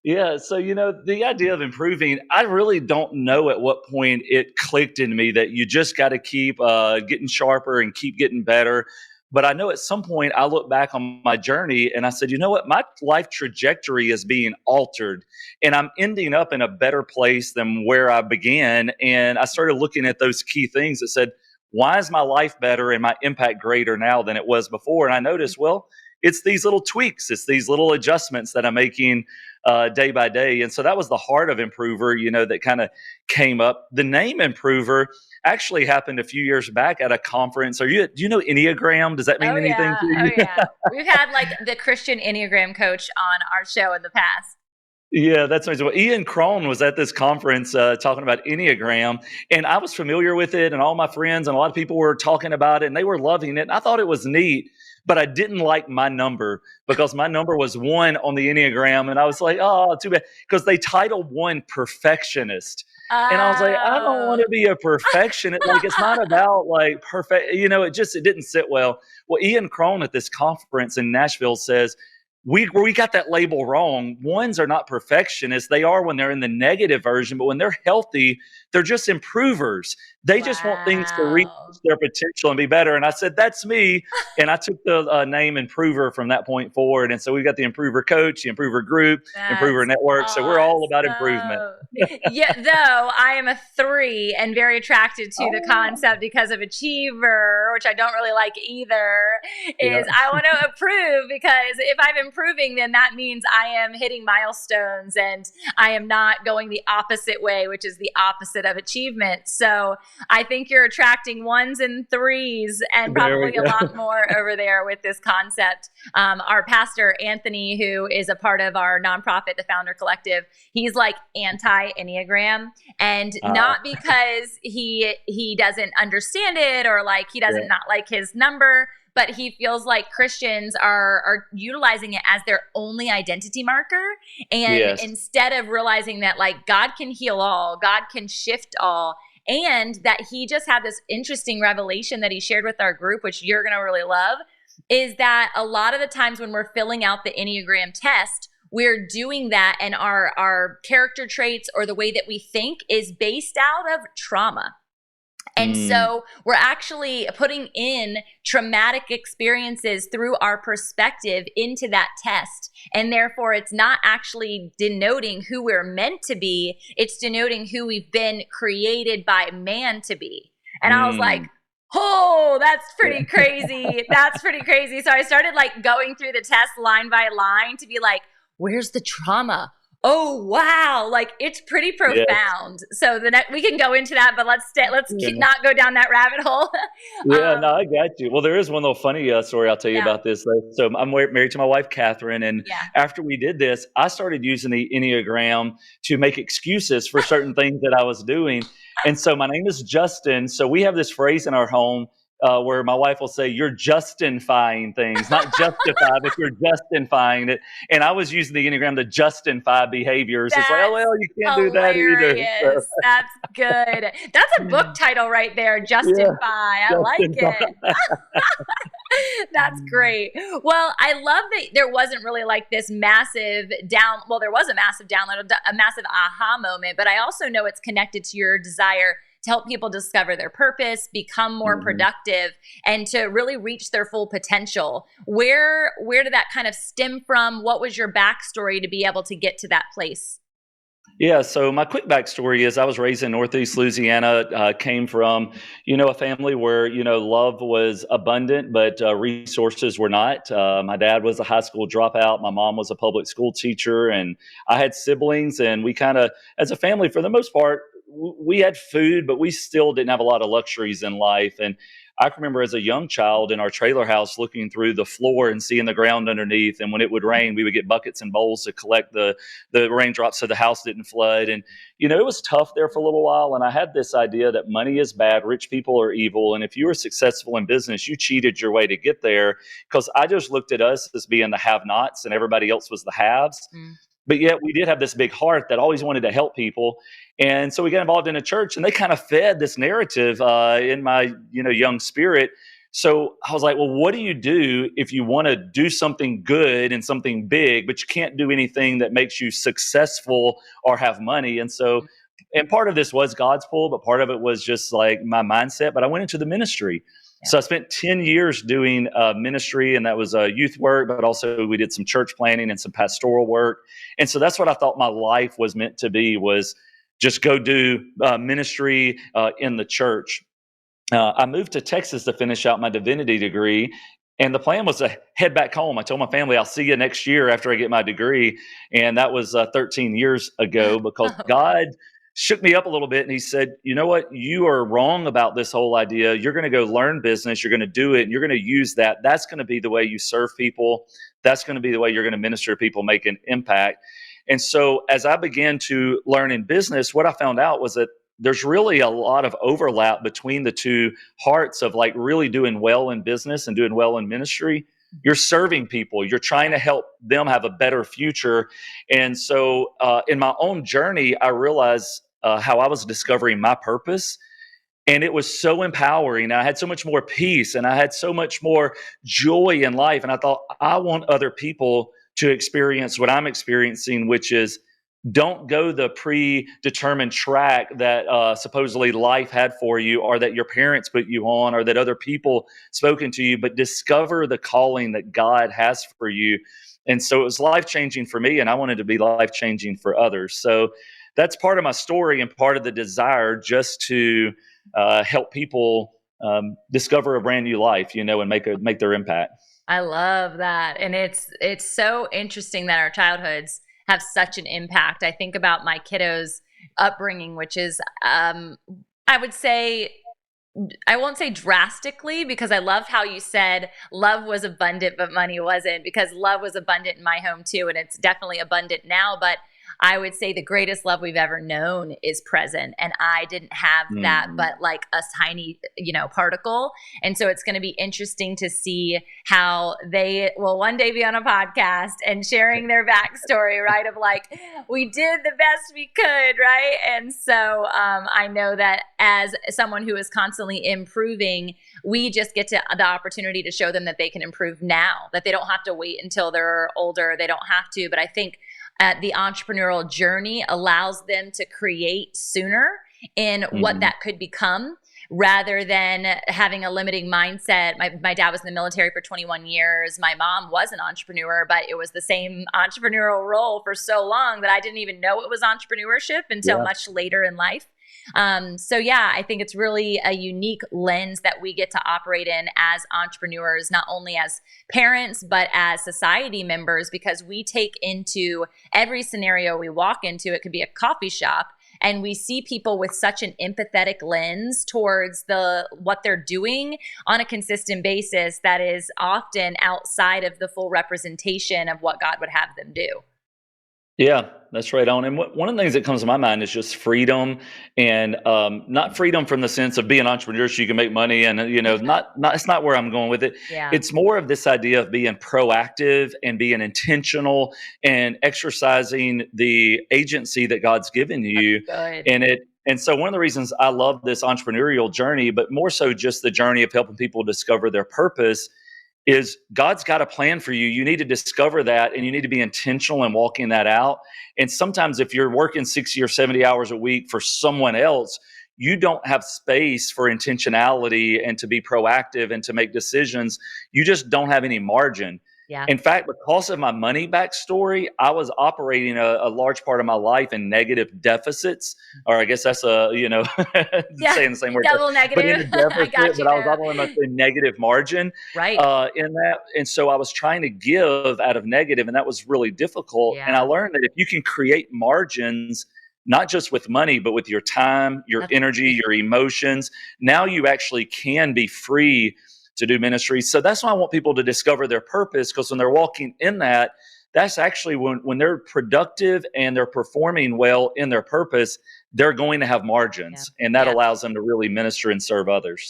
Yeah. So, the idea of improving, I really don't know at what point it clicked in me that you just got to keep getting sharper and keep getting better. But I know at some point I look back on my journey and I said, you know what? My life trajectory is being altered and I'm ending up in a better place than where I began. And I started looking at those key things that said, why is my life better and my impact greater now than it was before? And I noticed, well, it's these little tweaks, it's these little adjustments that I'm making day by day. And so that was the heart of Improver, that kind of came up. The name Improver actually happened a few years back at a conference. Do you know Enneagram? Does that mean Oh anything yeah. to Oh you? yeah. We've had like the Christian Enneagram coach on our show in the past. Yeah, that's amazing. Well, Ian Crone was at this conference talking about Enneagram, and I was familiar with it, and all my friends and a lot of people were talking about it, and they were loving it. And I thought it was neat, but I didn't like my number because my number was 1 on the Enneagram, and I was like, oh, too bad, because they titled 1 perfectionist. And I was like, I don't want Oh. to be a perfectionist. Like, it's not about like perfect, it didn't sit well. Well, Ian Crone at this conference in Nashville says, we got that label wrong. Ones are not perfectionists. They are when they're in the negative version, but when they're healthy, they're just improvers. They just want things to reach Wow. their potential and be better. And I said, that's me. And I took the name Improver from that point forward. And so we've got the Improver Coach, the Improver Group, Improver That's Network. So we're all about improvement. awesome. Yeah, though I am a 3 and very attracted to the Oh, concept because of achiever, which I don't really like either, yeah. is I want to improve because if I'm improving, then that means I am hitting milestones and I am not going the opposite way, which is the opposite of achievement. So I think you're attracting 1s and 3s and There we probably a lot go. more over there with this concept. Our pastor, Anthony, who is a part of our nonprofit, the Founder Collective, he's like anti Enneagram. And Uh, not because he doesn't understand it or like he yeah. doesn't not like his number, but he feels like Christians are utilizing it as their only identity marker. And Yes. instead of realizing that like God can heal all, God can shift all, and that he just had this interesting revelation that he shared with our group, which you're going to really love, is that a lot of the times when we're filling out the Enneagram test, we're doing that and our character traits or the way that we think is based out of trauma. And Mm, so we're actually putting in traumatic experiences through our perspective into that test. And therefore, it's not actually denoting who we're meant to be, it's denoting who we've been created by man to be. And I was like, mm. oh, that's Yeah. pretty crazy. That's pretty crazy. So I started like going through the test line by line to be like, where's the trauma? Oh wow, like it's pretty Yes. profound. So the next we can go into that, but let's Yeah. not go down that rabbit hole. Yeah, no, I got you. Well, there is one little funny story I'll tell you Yeah, about this. So I'm married to my wife, Catherine, and yeah. after we did this, I started using the Enneagram to make excuses for certain things that I was doing. And so my name is Justin. So we have this phrase in our home where my wife will say, "You're justifying things, not justify, but you're justifying it." And I was using the Enneagram to justify behaviors. It's like, oh That's well, you can't do that either. So, hilarious. That's good. That's a book title right there, yeah, Justify. I like it. justify. That's great. Well, I love that there wasn't really like this massive well, there was a massive download, a massive aha moment, but I also know it's connected to your desire to help people discover their purpose, become more Mhm. productive, and to really reach their full potential. Where did that kind of stem from? What was your backstory to be able to get to that place? Yeah, so my quick backstory is I was raised in Northeast Louisiana, came from, a family where, love was abundant, but resources were not. My dad was a high school dropout. My mom was a public school teacher, and I had siblings, and we kind of, as a family, for the most part, we had food, but we still didn't have a lot of luxuries in life. And I can remember as a young child in our trailer house looking through the floor and seeing the ground underneath. And when it would rain, we would get buckets and bowls to collect the raindrops so the house didn't flood. And, it was tough there for a little while. And I had this idea that money is bad, rich people are evil. And if you were successful in business, you cheated your way to get there. Because I just looked at us as being the have nots and everybody else was the haves. Mm. But yet we did have this big heart that always wanted to help people. And so we got involved in a church and they kind of fed this narrative in my young spirit. So I was like, well, what do you do if you want to do something good and something big, but you can't do anything that makes you successful or have money? And so, and part of this was God's pull, but part of it was just like my mindset. But I went into the ministry. So I spent 10 years doing ministry, and that was youth work, but also we did some church planning and some pastoral work. And so that's what I thought my life was meant to be, was just go do ministry in the church. I moved to Texas to finish out my divinity degree. And the plan was to head back home. I told my family, I'll see you next year after I get my degree. And that was 13 years ago, because God shook me up a little bit. And he said, you know what? You are wrong about this whole idea. You're going to go learn business. You're going to do it. And you're going to use that. That's going to be the way you serve people. That's going to be the way you're going to minister to people, make an impact. And so as I began to learn in business, what I found out was that there's really a lot of overlap between the two hearts of like really doing well in business and doing well in ministry. You're serving people. You're trying to help them have a better future. And so in my own journey, I realized how I was discovering my purpose. And it was so empowering. I had so much more peace and I had so much more joy in life. And I thought, I want other people to experience what I'm experiencing, which is don't go the predetermined track that supposedly life had for you, or that your parents put you on, or that other people spoken to you, but discover the calling that God has for you. And so it was life-changing for me, and I wanted to be life-changing for others. So that's part of my story and part of the desire, just to help people discover a brand new life, and make their impact. I love that. And it's so interesting that our childhoods have such an impact. I think about my kiddos' upbringing, which is, I would say, I won't say drastically, because I loved how you said love was abundant, but money wasn't, because love was abundant in my home too. And it's definitely abundant now, but I would say the greatest love we've ever known is present. And I didn't have that, but like a tiny, particle. And so it's going to be interesting to see how they will one day be on a podcast and sharing their backstory, right? Of like, we did the best we could, right? And so I know that as someone who is constantly improving, we just get to the opportunity to show them that they can improve now, that they don't have to wait until they're older. They don't have to. But I think the entrepreneurial journey allows them to create sooner in what that could become, rather than having a limiting mindset. My dad was in the military for 21 years. My mom was an entrepreneur, but it was the same entrepreneurial role for so long that I didn't even know it was entrepreneurship until much later in life. So yeah, I think it's really a unique lens that we get to operate in as entrepreneurs, not only as parents, but as society members, because we take into every scenario we walk into. It could be a coffee shop, and we see people with such an empathetic lens towards what they're doing on a consistent basis that is often outside of the full representation of what God would have them do. Yeah, that's right on. And one of the things that comes to my mind is just freedom, and not freedom from the sense of being an entrepreneur so you can make money, and not it's not where I'm going with it. Yeah. It's more of this idea of being proactive and being intentional and exercising the agency that God's given you. Good. And so one of the reasons I love this entrepreneurial journey, but more so just the journey of helping people discover their purpose, is God's got a plan for you. You need to discover that, and you need to be intentional in walking that out. And sometimes if you're working 60 or 70 hours a week for someone else, you don't have space for intentionality and to be proactive and to make decisions. You just don't have any margin. Yeah. In fact, because of my money backstory, I was operating a large part of my life in negative deficits, or I guess that's saying the same word. Double negative. But in a deficit, I was operating with a negative margin. Right. In that, and so I was trying to give out of negative, and that was really difficult. Yeah. And I learned that if you can create margins, not just with money, but with your time, your energy, your emotions, now you actually can be free to do ministry. So that's why I want people to discover their purpose, because when they're walking in that, that's actually when they're productive and they're performing well in their purpose, they're going to have margins, and that allows them to really minister and serve others.